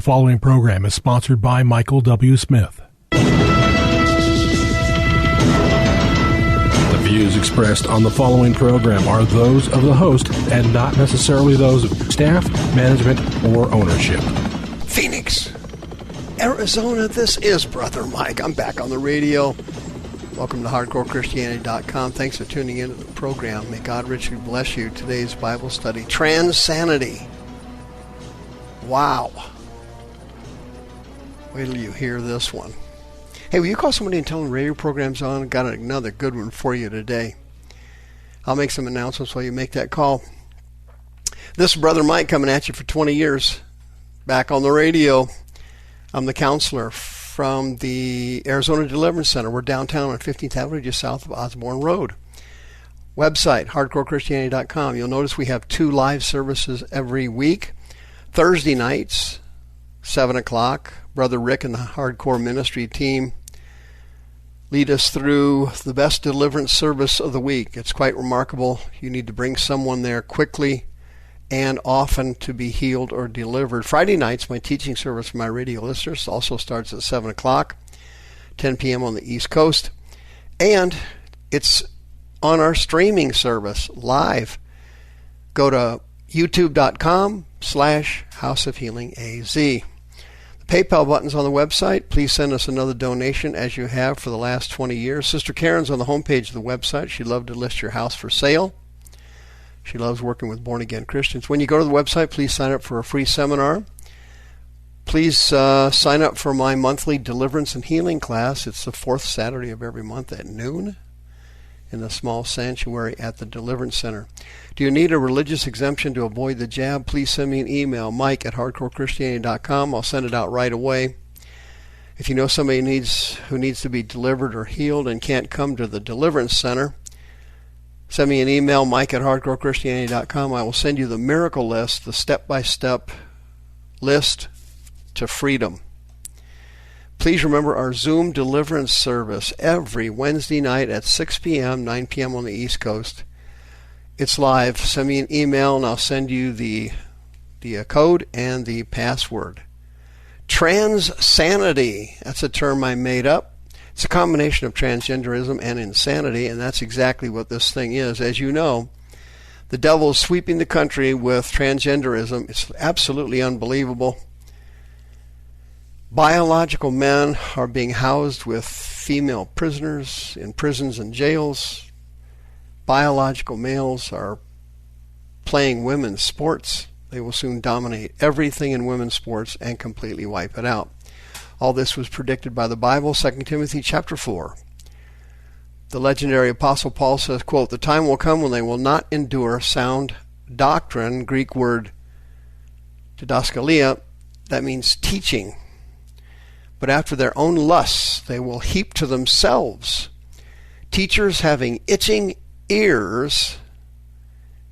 following program is sponsored by Michael W. Smith. The views expressed on the following program are those of the host and not necessarily those of staff, management, or ownership. Phoenix, Arizona, this is Brother Mike. I'm back on the radio. Welcome to HardcoreChristianity.com. Thanks for tuning into the program. May God richly bless you. Today's Bible study, Transanity. Wow. Wait till you hear this one. Hey, will you call somebody and tell them radio program's on? Got another good one for you today. I'll make some announcements while you make that call. This is Brother Mike coming at you for 20 years. Back on the radio. I'm the counselor from the Arizona Deliverance Center. We're downtown on 15th Avenue, just south of Osborne Road. Website, HardcoreChristianity.com. You'll notice we have 2 live services every week. Thursday nights, 7 o'clock. Brother Rick and the Hardcore Ministry team lead us through the best deliverance service of the week. It's quite remarkable. You need to bring someone there quickly and often to be healed or delivered. Friday nights, my teaching service for my radio listeners also starts at 7 o'clock, 10 p.m. on the East Coast. And it's on our streaming service live. Go to youtube.com/houseofhealingaz. PayPal button's on the website. Please send us another donation as you have for the last 20 years. Sister Karen's on the homepage of the website. She'd love to list your house for sale. She loves working with born-again Christians. When you go to the website, please sign up for a free seminar. Please sign up for my monthly deliverance and healing class. It's the 4th Saturday of every month at noon in the small sanctuary at the Deliverance Center. Do you need a religious exemption to avoid the jab? Please send me an email, mike@hardcorechristianity.com. I'll send it out right away. If you know somebody who needs to be delivered or healed and can't come to the Deliverance Center, send me an email, mike@hardcorechristianity.com. I will send you the miracle list, the step-by-step list to freedom. Please remember our Zoom deliverance service every Wednesday night at 6 p.m., 9 p.m. on the East Coast. It's live. Send me an email and I'll send you the code and the password. Transanity, that's a term I made up. It's a combination of transgenderism and insanity, and that's exactly what this thing is. As you know, the devil is sweeping the country with transgenderism. It's absolutely unbelievable. Biological men are being housed with female prisoners in prisons and jails. Biological males are playing women's sports. They will soon dominate everything in women's sports and completely wipe it out. All this was predicted by the Bible, 2 Timothy chapter 4. The legendary Apostle Paul says, quote, "The time will come when they will not endure sound doctrine," Greek word didaskalia, that means teaching. "But after their own lusts they will heap to themselves teachers having itching ears."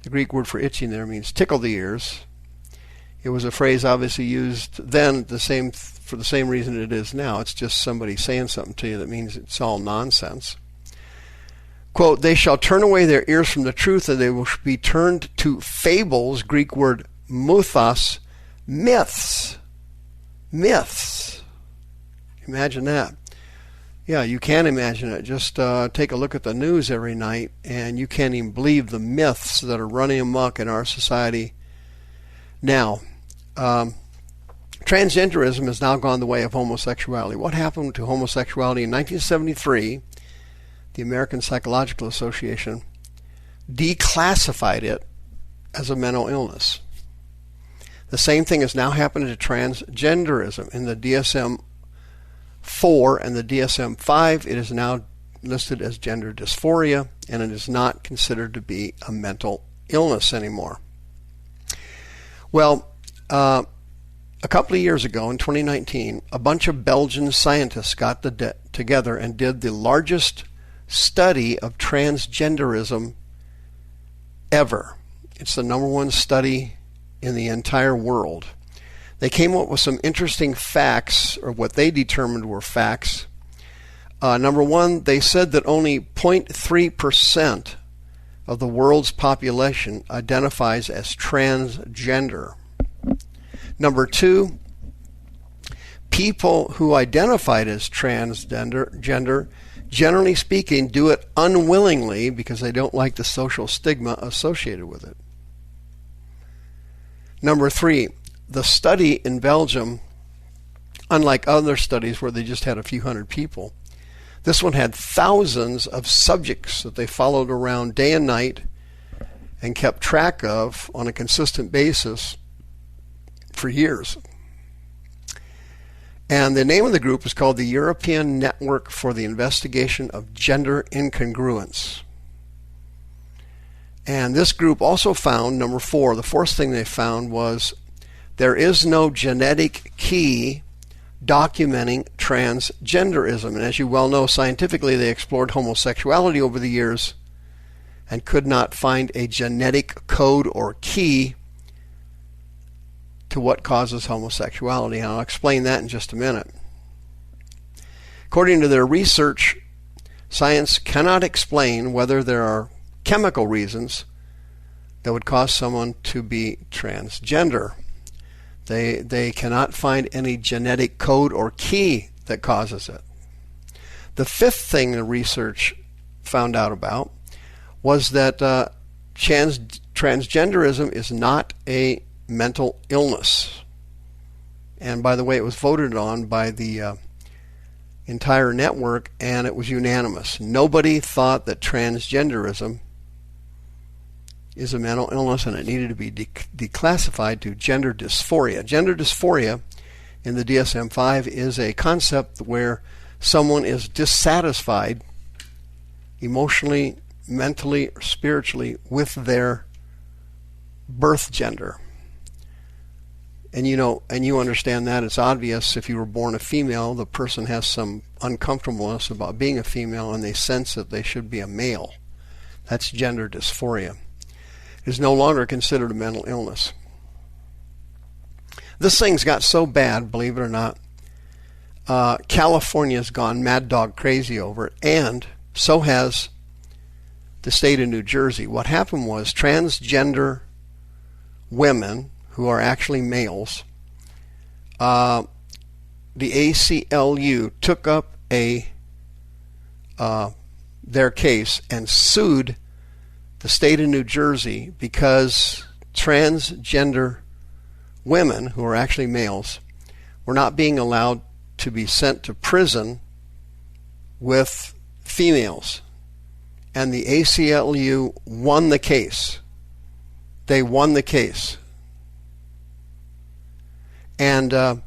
The Greek word for itching there means tickle the ears. It was a phrase obviously used then for the same reason it is now. It's just somebody saying something to you that means it's all nonsense. Quote, "They shall turn away their ears from the truth, and they will be turned to fables," Greek word mythos, myths. Myths. Imagine that. Yeah, you can imagine it. Just take a look at the news every night, and you can't even believe the myths that are running amok in our society now. Transgenderism has now gone the way of homosexuality. What happened to homosexuality in 1973? The American Psychological Association declassified it as a mental illness. The same thing is now happening to transgenderism. In the DSM-4 and the DSM-5, it is now listed as gender dysphoria, and it is not considered to be a mental illness anymore. Well, a couple of years ago, in 2019, a bunch of Belgian scientists got together and did the largest study of transgenderism ever. It's the #1 study in the entire world. They came up with some interesting facts, or what they determined were facts. Number one, they said that only 0.3% of the world's population identifies as transgender. Number two, people who identified as transgender, generally speaking, do it unwillingly because they don't like the social stigma associated with it. Number 3, the study in Belgium, unlike other studies where they just had a few hundred people, this one had thousands of subjects that they followed around day and night and kept track of on a consistent basis for years. And the name of the group is called the European Network for the Investigation of Gender Incongruence. And this group also found, number 4, the fourth thing they found was there is no genetic key documenting transgenderism. And as you well know, scientifically they explored homosexuality over the years and could not find a genetic code or key to what causes homosexuality. And I'll explain that in just a minute. According to their research, science cannot explain whether there are chemical reasons that would cause someone to be transgender. They cannot find any genetic code or key that causes it. The fifth thing the research found out about was that transgenderism is not a mental illness. And by the way, it was voted on by the entire network, and it was unanimous. Nobody thought that transgenderism is a mental illness, and it needed to be declassified to gender dysphoria. Gender dysphoria in the DSM-5 is a concept where someone is dissatisfied emotionally, mentally, or spiritually with their birth gender. And you understand that. It's obvious if you were born a female, the person has some uncomfortableness about being a female and they sense that they should be a male. That's gender dysphoria. It is no longer considered a mental illness. This thing's got so bad, believe it or not, California's gone mad dog crazy over it, and so has the state of New Jersey. What happened was transgender women who are actually males, the ACLU took up their case and sued the state of New Jersey because transgender women who are actually males were not being allowed to be sent to prison with females. And the ACLU won the case. They won the case. And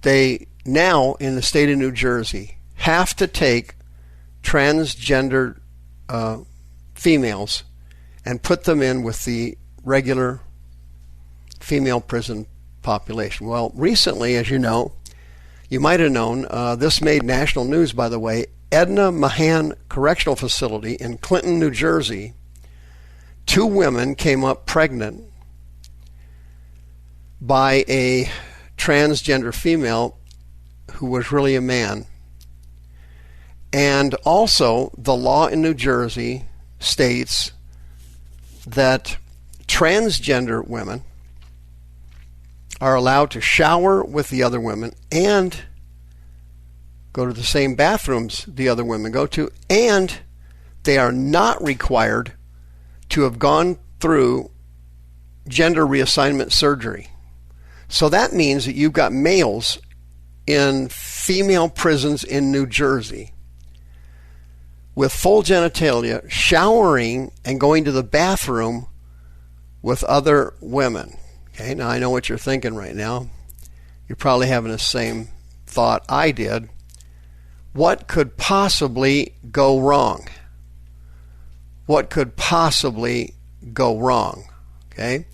they now, in the state of New Jersey, have to take transgender females and put them in with the regular female prison population. Well, recently, as you know, you might have known, this made national news, by the way, Edna Mahan Correctional Facility in Clinton, New Jersey, 2 women came up pregnant by a transgender female who was really a man. And also, the law in New Jersey states that transgender women are allowed to shower with the other women and go to the same bathrooms the other women go to, and they are not required to have gone through gender reassignment surgery. So that means that you've got males in female prisons in New Jersey with full genitalia showering and going to the bathroom with other women. Okay, now I know what you're thinking right now. You're probably having the same thought I did. What could possibly go wrong? What could possibly go wrong? Okay?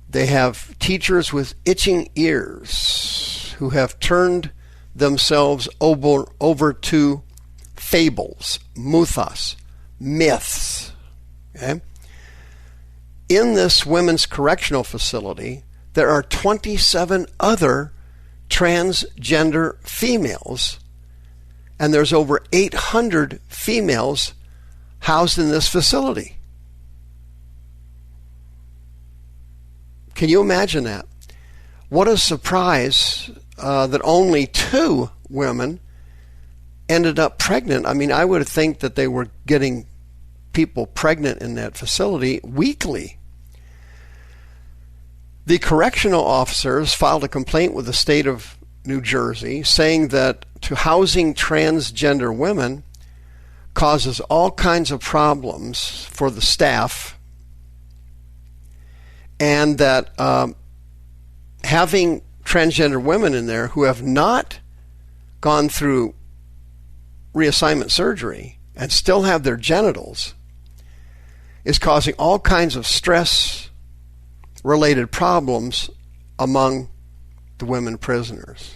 They have teachers with itching ears who have turned themselves over to fables, mythos, myths. Okay? In this women's correctional facility, there are 27 other transgender females, and there's over 800 females housed in this facility. Can you imagine that? What a surprise that only 2 women ended up pregnant. I mean, I would think that they were getting people pregnant in that facility weekly. The correctional officers filed a complaint with the state of New Jersey saying that to housing transgender women causes all kinds of problems for the staff, and that having transgender women in there who have not gone through reassignment surgery and still have their genitals is causing all kinds of stress-related problems among the women prisoners.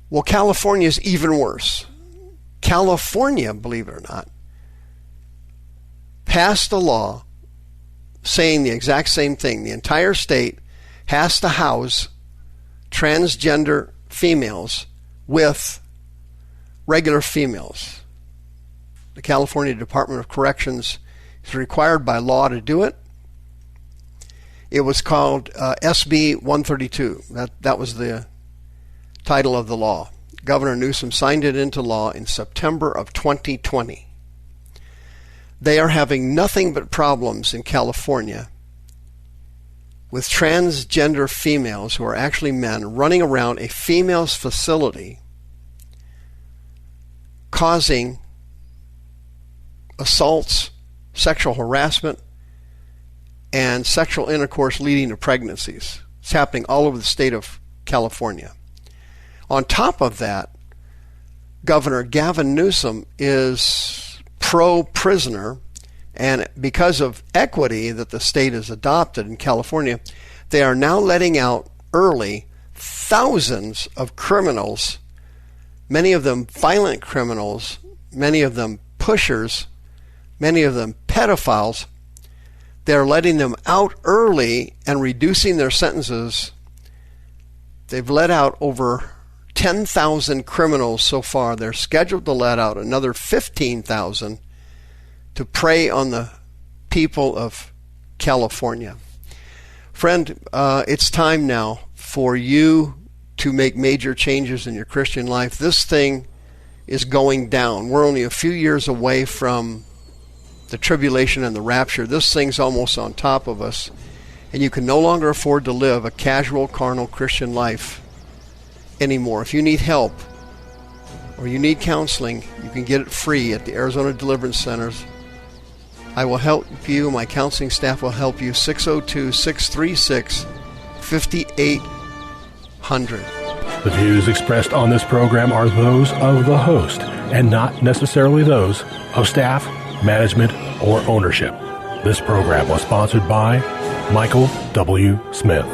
Well, California is even worse. California, believe it or not, passed a law saying the exact same thing. The entire state has to house transgender females with regular females. The California Department of Corrections is required by law to do it. It was called SB 132. That was the title of the law. Governor Newsom signed it into law in September of 2020. They are having nothing but problems in California with transgender females who are actually men running around a female's facility causing assaults, sexual harassment, and sexual intercourse leading to pregnancies. It's happening all over the state of California. On top of that, Governor Gavin Newsom is pro-prisoner, and because of equity that the state has adopted in California, they are now letting out early thousands of criminals, many of them violent criminals, many of them pushers, many of them pedophiles. They're letting them out early and reducing their sentences. They've let out over 10,000 criminals so far. They're scheduled to let out another 15,000 to prey on the people of California. Friend, it's time now for you to make major changes in your Christian life. This thing is going down. We're only a few years away from the tribulation and the rapture. This thing's almost on top of us, and you can no longer afford to live a casual, carnal Christian life anymore. If you need help or you need counseling, you can get it free at the Arizona Deliverance Centers. I will help you. My counseling staff will help you. 602-636-5800. The views expressed on this program are those of the host and not necessarily those of staff, management, or ownership. This program was sponsored by Michael W. Smith.